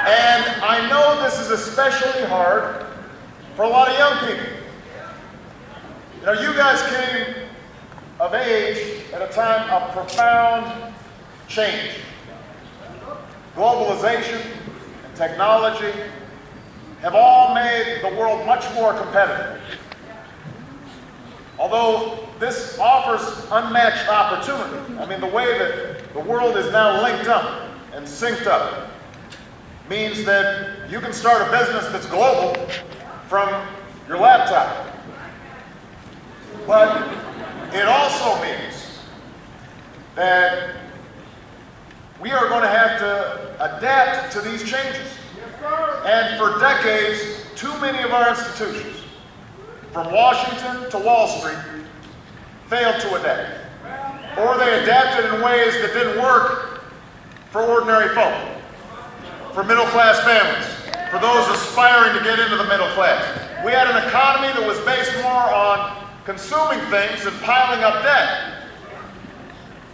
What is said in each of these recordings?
And I know this is especially hard for a lot of young people. You know, you guys came of age at a time of profound change. Globalization and technology have all made the world much more competitive. Although this offers unmatched opportunity. I mean, the way that the world is now linked up and synced up means that you can start a business that's global from your laptop. But it also means that we are going to have to adapt to these changes. And for decades, too many of our institutions, from Washington to Wall Street, failed to adapt. Or they adapted in ways that didn't work for ordinary folk, for middle-class families, for those aspiring to get into the middle class. We had an economy that was based more on consuming things and piling up debt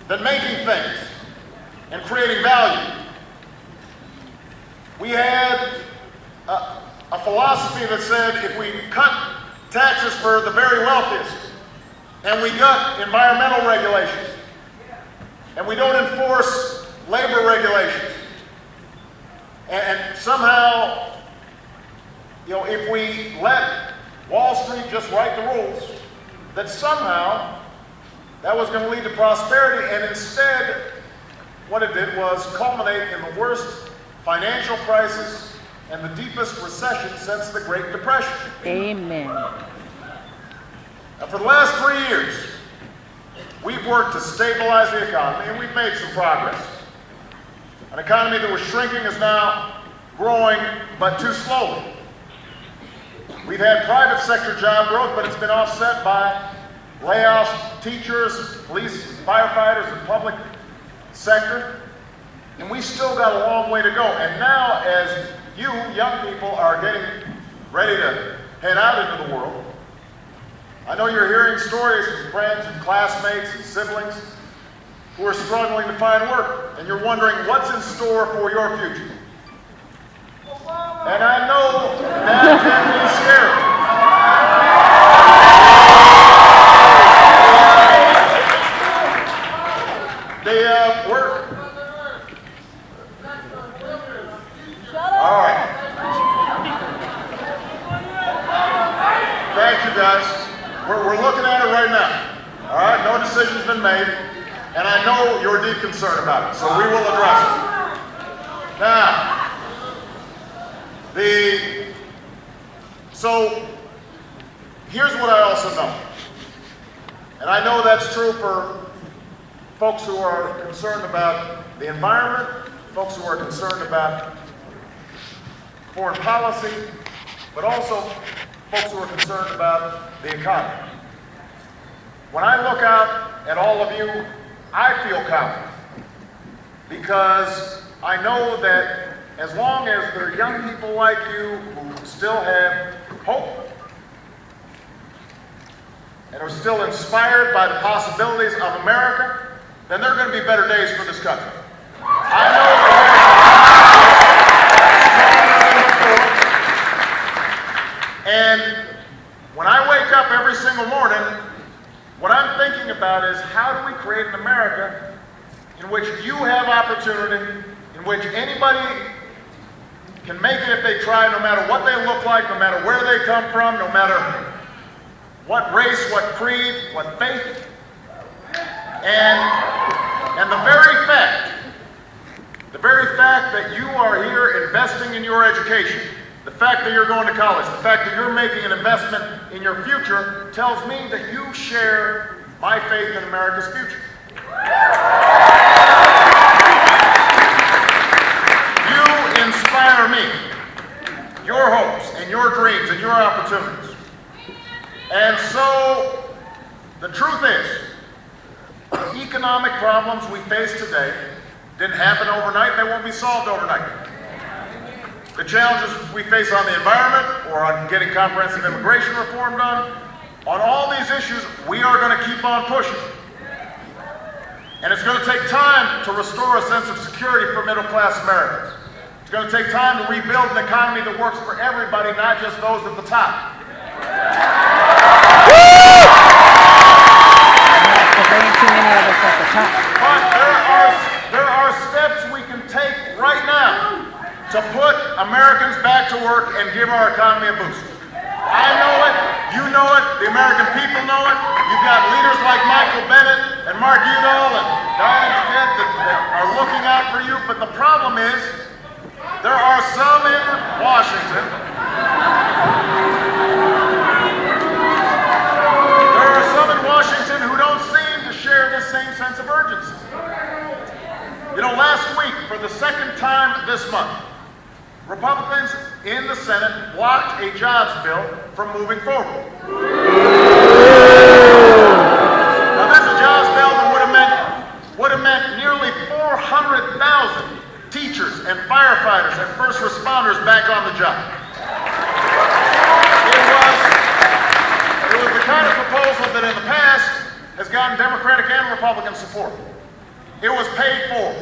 than making things and creating value. We had a philosophy that said if we cut taxes for the very wealthiest and we gut environmental regulations and we don't enforce labor regulations and somehow, you know, if we let Wall Street just write the rules, that somehow that was going to lead to prosperity, and instead what it did was culminate in the worst financial crisis and the deepest recession since the Great Depression. Amen. Now, for the last 3 years, we've worked to stabilize the economy, and we've made some progress. An economy that was shrinking is now growing, but too slowly. We've had private sector job growth, but it's been offset by layoffs, teachers, police, firefighters, and public sector. And we still got a long way to go. And now, as you, young people, are getting ready to head out into the world, I know you're hearing stories from friends and classmates and siblings who are struggling to find work, and you're wondering what's in store for your future. And I know that can be scary. All right. Thank you, guys. We're looking at it right now. All right, no decision's been made, and I know your deep concern about it, so we will address it. Now, so here's what I also know, and I know that's true for folks who are concerned about the environment, folks who are concerned about foreign policy, but also folks who are concerned about the economy. When I look out at all of you, I feel confident because I know that as long as there are young people like you who still have hope and are still inspired by the possibilities of America, then there are going to be better days for this country. I know that. And when I wake up every single morning, what I'm thinking about is how do we create an America in which you have opportunity, in which anybody can make it if they try, no matter what they look like, no matter where they come from, no matter what race, what creed, what faith. And the very fact that you are here investing in your education, the fact that you're going to college, the fact that you're making an investment in your future tells me that you share my faith in America's future. You inspire me, your hopes and your dreams and your opportunities. And so, the truth is, the economic problems we face today didn't happen overnight, they won't be solved overnight. The challenges we face on the environment or on getting comprehensive immigration reform done, on all these issues, we are going to keep on pushing. And it's going to take time to restore a sense of security for middle-class Americans. It's going to take time to rebuild an economy that works for everybody, not just those at the top. Too many of us at the top. But there are steps we can take right now to put Americans back to work and give our economy a boost. I know it, you know it, the American people know it. You've got leaders like Michael Bennet and Mark Udall and Diane Smith that are looking out for you, but the problem is there are some in Washington who don't seem to share this same sense of urgency. You know, last week, for the second time this month, Republicans in the Senate blocked a jobs bill from moving forward. Now, this is a jobs bill that would have meant nearly 400,000 teachers and firefighters and first responders back on the job. It was the kind of proposal that in the past has gotten Democratic and Republican support. It was paid for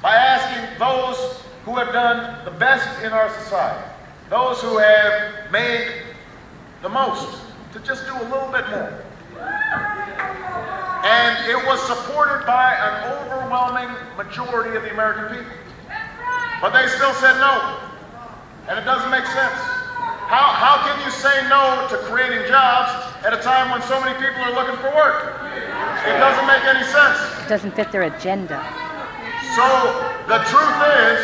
by asking those who have done the best in our society, those who have made the most, to just do a little bit more. And it was supported by an overwhelming majority of the American people. But they still said no, and it doesn't make sense. How can you say no to creating jobs at a time when so many people are looking for work? It doesn't make any sense. It doesn't fit their agenda. So the truth is,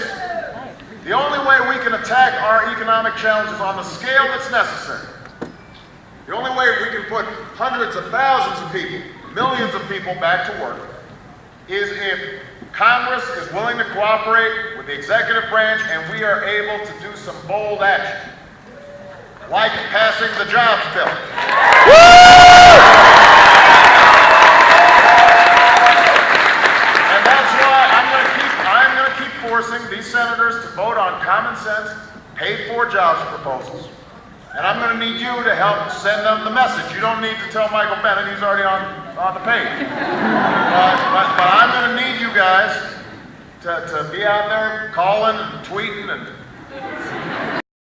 the only way we can attack our economic challenges on the scale that's necessary, the only way we can put hundreds of thousands of people, millions of people back to work, is if Congress is willing to cooperate with the executive branch and we are able to do some bold action, like passing the jobs bill. And that's why I'm going to keep forcing these senators to vote on common sense, paid-for jobs proposals. And I'm going to need you to help send them the message. You don't need to tell Michael Bennet, he's already on the page. But I'm going to need you guys to be out there calling and tweeting and